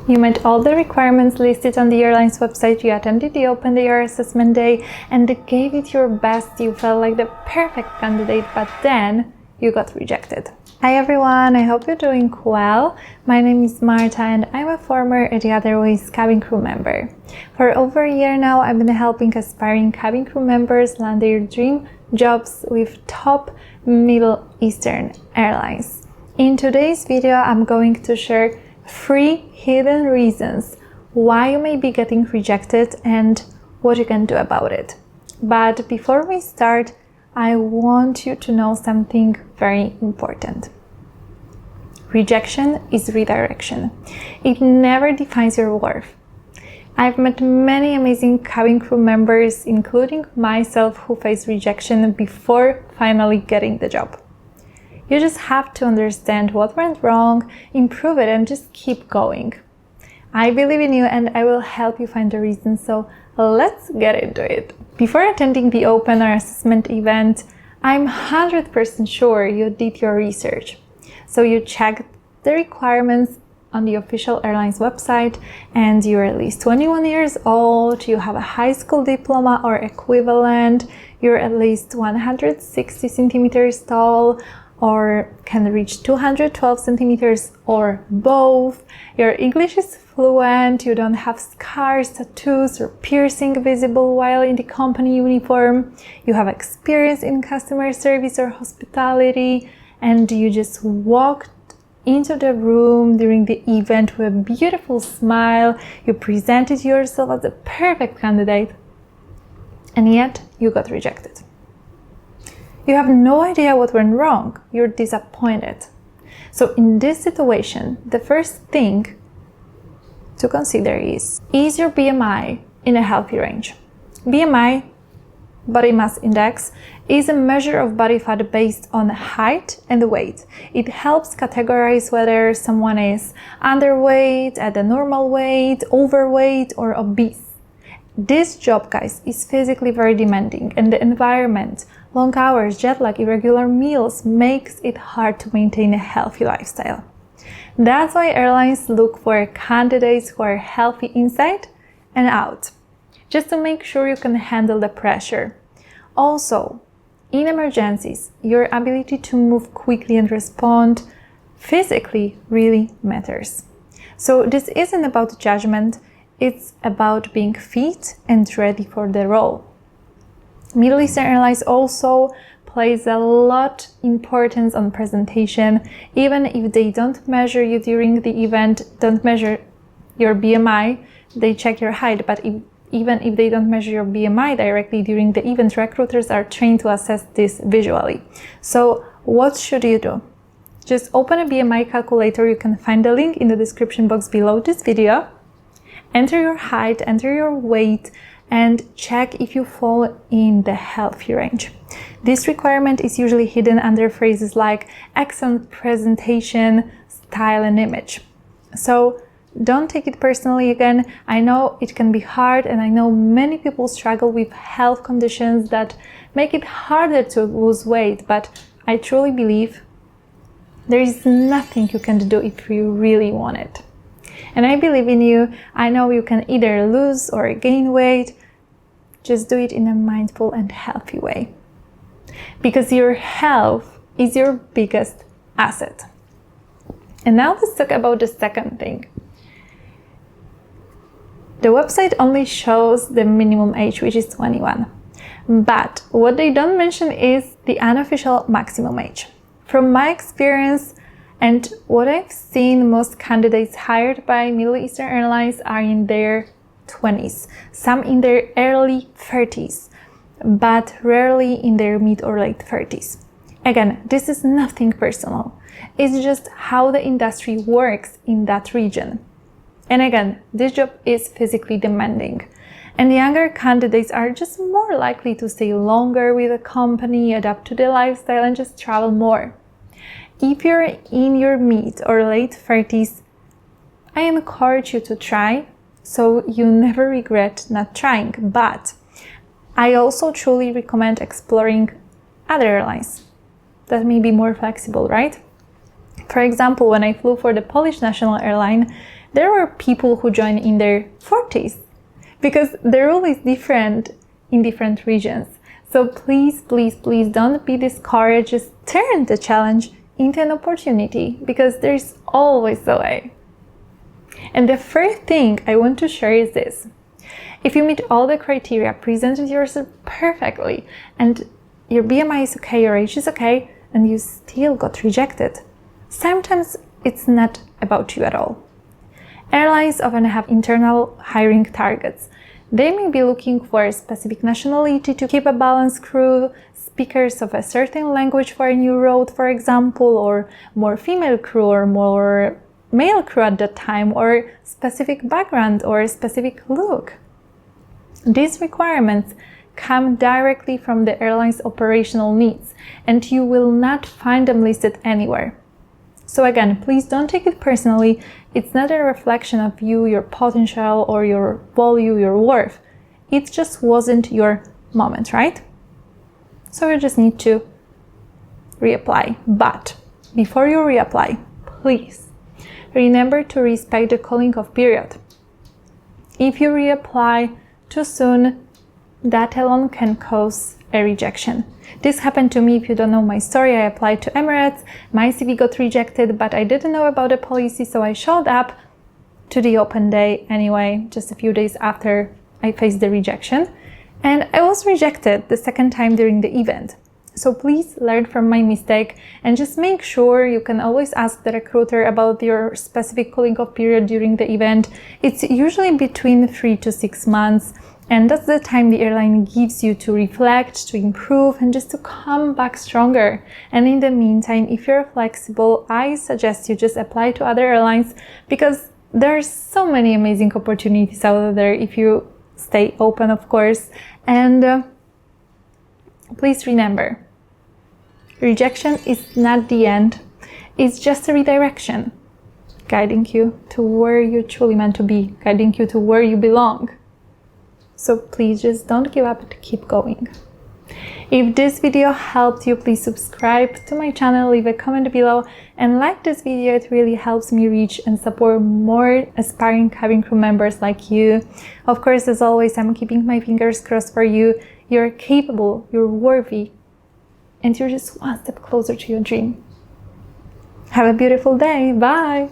You met all the requirements listed on the airline's website, you attended the open air assessment day and gave it your best, you felt like the perfect candidate, but then you got rejected. Hi everyone, I hope you're doing well. My name is Marta and I'm a former Etihad Airways cabin crew member. For over a year now, I've been helping aspiring cabin crew members land their dream jobs with top Middle Eastern airlines. In today's video, I'm going to share 3 hidden reasons why you may be getting rejected and what you can do about it. But before we start, I want you to know something very important. Rejection is redirection. It never defines your worth. I've met many amazing cabin crew members, including myself, who faced rejection before finally getting the job. You just have to understand what went wrong, improve it, and just keep going. I believe in you and I will help you find the reason, so let's get into it. Before attending the open or assessment event, I'm 100% sure you did your research. So you checked the requirements on the official airline's website and you're at least 21 years old, you have a high school diploma or equivalent, you're at least 160 centimeters tall, or can reach 212 centimeters or both. Your English is fluent, you don't have scars, tattoos, or piercing visible while in the company uniform. You have experience in customer service or hospitality, and you just walked into the room during the event with a beautiful smile. You presented yourself as a perfect candidate, and yet you got rejected. You have no idea what went wrong. You're disappointed. So in this situation, the first thing to consider is your BMI in a healthy range? BMI, body mass index, is a measure of body fat based on height and weight. It helps categorize whether someone is underweight, at a normal weight, overweight, or obese. This job, guys, is physically very demanding, and the environment, long hours, jet lag, irregular meals makes it hard to maintain a healthy lifestyle. That's why airlines look for candidates who are healthy inside and out, just to make sure you can handle the pressure. Also, in emergencies, your ability to move quickly and respond physically really matters. So this isn't about judgment, it's about being fit and ready for the role. Middle Eastern Airlines also plays a lot importance on presentation. Even if they don't measure you during the event, don't measure your BMI, they check your height, but even if they don't measure your BMI directly during the event, recruiters are trained to assess this visually. So what should you do? Just open a BMI calculator. You can find the link in the description box below this video. Enter your height, enter your weight, and check if you fall in the healthy range. This requirement is usually hidden under phrases like excellent presentation, style, and image. So don't take it personally. Again, I know it can be hard, and I know many people struggle with health conditions that make it harder to lose weight, but I truly believe there is nothing you can do if you really want it. And I believe in you. I know you can either lose or gain weight. Just do it in a mindful and healthy way. Because your health is your biggest asset. And now let's talk about the second thing. The website only shows the minimum age, which is 21. But what they don't mention is the unofficial maximum age. From my experience, and what I've seen, most candidates hired by Middle Eastern Airlines are in their 20s, some in their early 30s, but rarely in their mid or late 30s. Again, this is nothing personal. It's just how the industry works in that region. And again, this job is physically demanding. And younger candidates are just more likely to stay longer with a company, adapt to the lifestyle, and just travel more. If you're in your mid or late 30s, I encourage you to try, so you never regret not trying. But I also truly recommend exploring other airlines that may be more flexible, right? For example, when I flew for the Polish national airline, there are people who join in their 40s, because the rule is different in different regions. So please, please, please don't be discouraged. Just turn the challenge into an opportunity, because there's always a way. And the first thing I want to share is this. If you meet all the criteria, presented yourself perfectly, and your BMI is okay, your age is okay, and you still got rejected, sometimes it's not about you at all. Airlines often have internal hiring targets. They may be looking for a specific nationality to keep a balanced crew, speakers of a certain language for a new route, for example, or more female crew or more male crew at that time, or specific background or a specific look. These requirements come directly from the airline's operational needs, and you will not find them listed anywhere. So again, please don't take it personally. It's not a reflection of you, your potential, or your value, your worth. It just wasn't your moment, right? So you just need to reapply. But before you reapply, please remember to respect the calling off period. If you reapply too soon, that alone can cause a rejection. This happened to me. If you don't know my story, I applied to Emirates, my CV got rejected, but I didn't know about the policy, so I showed up to the open day anyway, just a few days after I faced the rejection, and I was rejected the second time during the event. So please learn from my mistake and just make sure you can always ask the recruiter about your specific cooling off period during the event. It's usually between 3 to 6 months. And that's the time the airline gives you to reflect, to improve, and just to come back stronger. And in the meantime, if you're flexible, I suggest you just apply to other airlines, because there's so many amazing opportunities out there if you stay open, of course. And please remember, rejection is not the end. It's just a redirection, guiding you to where you're truly meant to be, guiding you to where you belong. So please just don't give up, keep going. If this video helped you, please subscribe to my channel, leave a comment below, and like this video. It really helps me reach and support more aspiring cabin crew members like you. Of course, as always, I'm keeping my fingers crossed for you. You're capable, you're worthy, and you're just one step closer to your dream. Have a beautiful day. Bye!